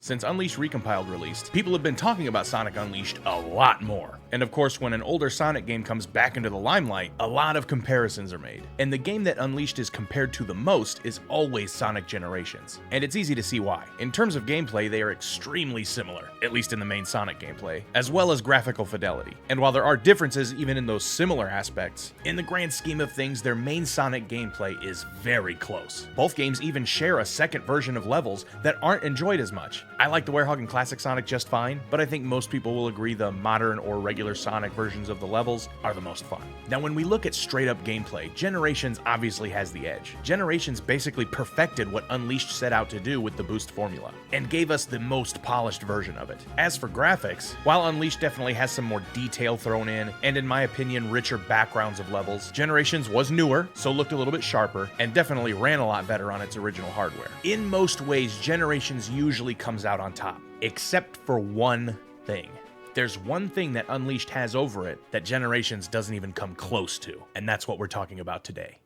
Since Unleashed Recompiled released, people have been talking about Sonic Unleashed a lot more. And of course, when an older Sonic game comes back into the limelight, a lot of comparisons are made. And the game that Unleashed is compared to the most is always Sonic Generations. And it's easy to see why. In terms of gameplay, they are extremely similar, at least in the main Sonic gameplay, as well as graphical fidelity. And while there are differences even in those similar aspects, in the grand scheme of things, their main Sonic gameplay is very close. Both games even share a second version of levels that aren't enjoyed as much. I like the Werehog and Classic Sonic just fine, but I think most people will agree the modern or regular Sonic versions of the levels are the most fun. Now when we look at straight up gameplay, Generations obviously has the edge. Generations basically perfected what Unleashed set out to do with the boost formula, and gave us the most polished version of it. As for graphics, while Unleashed definitely has some more detail thrown in, and in my opinion richer backgrounds of levels, Generations was newer, so looked a little bit sharper, and definitely ran a lot better on its original hardware. In most ways, Generations usually comes out on top, except for one thing. There's one thing that Unleashed has over it that Generations doesn't even come close to, and that's what we're talking about today.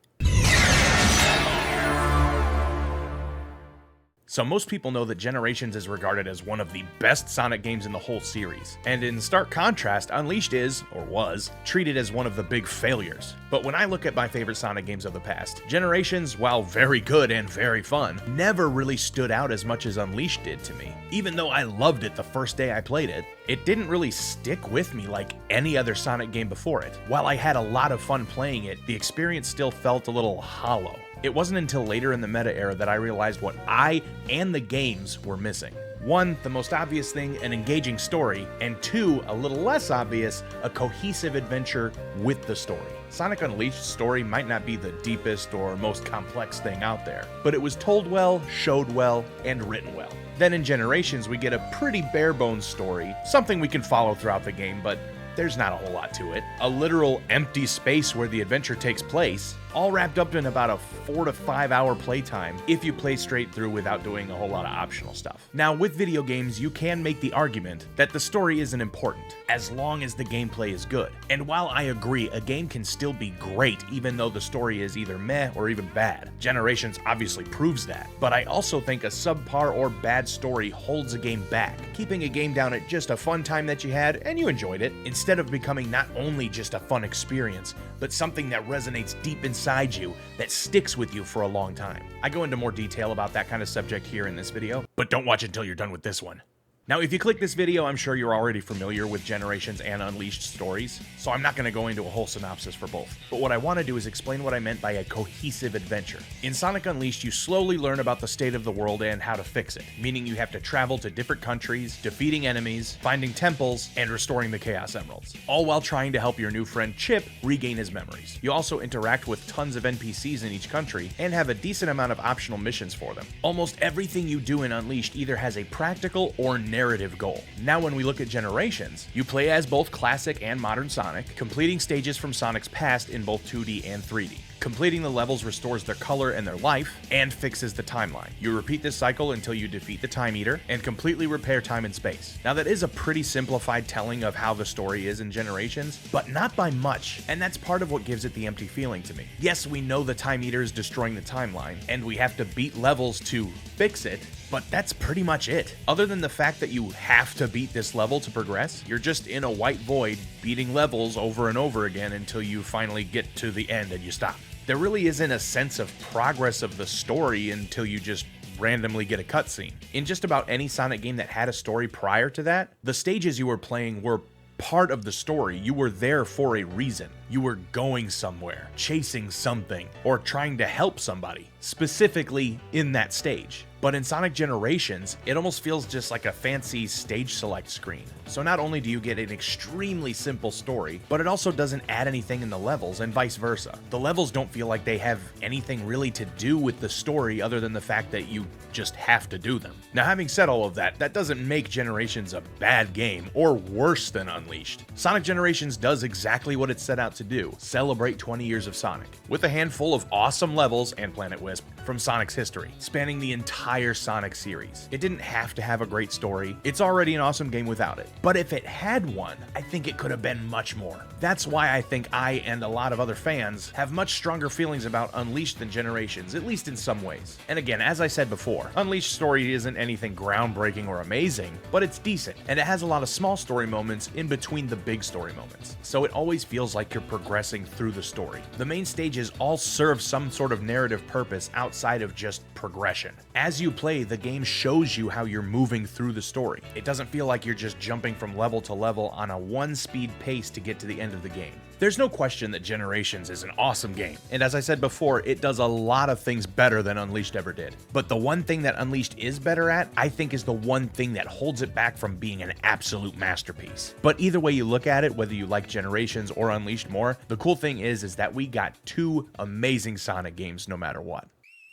So most people know that Generations is regarded as one of the best Sonic games in the whole series, and in stark contrast, Unleashed is, or was, treated as one of the big failures. But when I look at my favorite Sonic games of the past, Generations, while very good and very fun, never really stood out as much as Unleashed did to me. Even though I loved it the first day I played it, it didn't really stick with me like any other Sonic game before it. While I had a lot of fun playing it, the experience still felt a little hollow. It wasn't until later in the meta era that I realized what I and the games were missing. One, the most obvious thing, an engaging story, and two, a little less obvious, a cohesive adventure with the story. Sonic Unleashed's story might not be the deepest or most complex thing out there, but it was told well, showed well, and written well. Then in Generations, we get a pretty bare-bones story, something we can follow throughout the game, but there's not a whole lot to it. A literal empty space where the adventure takes place, all wrapped up in about a 4 to 5 hour playtime if you play straight through without doing a whole lot of optional stuff. Now with video games, you can make the argument that the story isn't important, as long as the gameplay is good. And while I agree, a game can still be great even though the story is either meh or even bad. Generations obviously proves that, but I also think a subpar or bad story holds a game back, keeping a game down at just a fun time that you had and you enjoyed it, instead of becoming not only just a fun experience, but something that resonates deep inside you that sticks with you for a long time. I go into more detail about that kind of subject here in this video, but don't watch until you're done with this one. Now, if you click this video, I'm sure you're already familiar with Generations and Unleashed stories, so I'm not going to go into a whole synopsis for both. But what I want to do is explain what I meant by a cohesive adventure. In Sonic Unleashed, you slowly learn about the state of the world and how to fix it, meaning you have to travel to different countries, defeating enemies, finding temples, and restoring the Chaos Emeralds, all while trying to help your new friend Chip regain his memories. You also interact with tons of NPCs in each country and have a decent amount of optional missions for them. Almost everything you do in Unleashed either has a practical or narrative goal. Now when we look at Generations, you play as both classic and modern Sonic, completing stages from Sonic's past in both 2D and 3D. Completing the levels restores their color and their life, and fixes the timeline. You repeat this cycle until you defeat the Time Eater, and completely repair time and space. Now that is a pretty simplified telling of how the story is in Generations, but not by much, and that's part of what gives it the empty feeling to me. Yes, we know the Time Eater is destroying the timeline, and we have to beat levels to fix it, but that's pretty much it. Other than the fact that you have to beat this level to progress, you're just in a white void beating levels over and over again until you finally get to the end and you stop. There really isn't a sense of progress of the story until you just randomly get a cutscene. In just about any Sonic game that had a story prior to that, the stages you were playing were part of the story. You were there for a reason. You were going somewhere, chasing something, or trying to help somebody, specifically in that stage. But in Sonic Generations, it almost feels just like a fancy stage select screen. So not only do you get an extremely simple story, but it also doesn't add anything in the levels, and vice versa. The levels don't feel like they have anything really to do with the story other than the fact that you just have to do them. Now having said all of that, that doesn't make Generations a bad game, or worse than Unleashed. Sonic Generations does exactly what it set out to do, celebrate 20 years of Sonic. With a handful of awesome levels, and Planet Wisp, from Sonic's history, spanning the entire Sonic series. It didn't have to have a great story. It's already an awesome game without it. But if it had one, I think it could have been much more. That's why I think I and a lot of other fans have much stronger feelings about Unleashed than Generations, at least in some ways. And again, as I said before, Unleashed story isn't anything groundbreaking or amazing, but it's decent, and it has a lot of small story moments in between the big story moments. So it always feels like you're progressing through the story. The main stages all serve some sort of narrative purpose outside of just progression. As you play, the game shows you how you're moving through the story. It doesn't feel like you're just jumping from level to level on a one-speed pace to get to the end of the game. There's no question that Generations is an awesome game, and as I said before, it does a lot of things better than Unleashed ever did. But the one thing that Unleashed is better at, I think, is the one thing that holds it back from being an absolute masterpiece. But either way you look at it, whether you like Generations or Unleashed more, the cool thing is that we got two amazing Sonic games no matter what.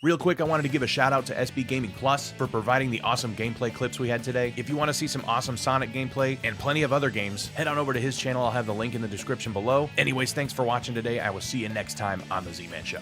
Real quick, I wanted to give a shout out to SB Gaming Plus for providing the awesome gameplay clips we had today. If you want to see some awesome Sonic gameplay and plenty of other games, head on over to his channel. I'll have the link in the description below. Anyways, thanks for watching today. I will see you next time on The Z-Man Show.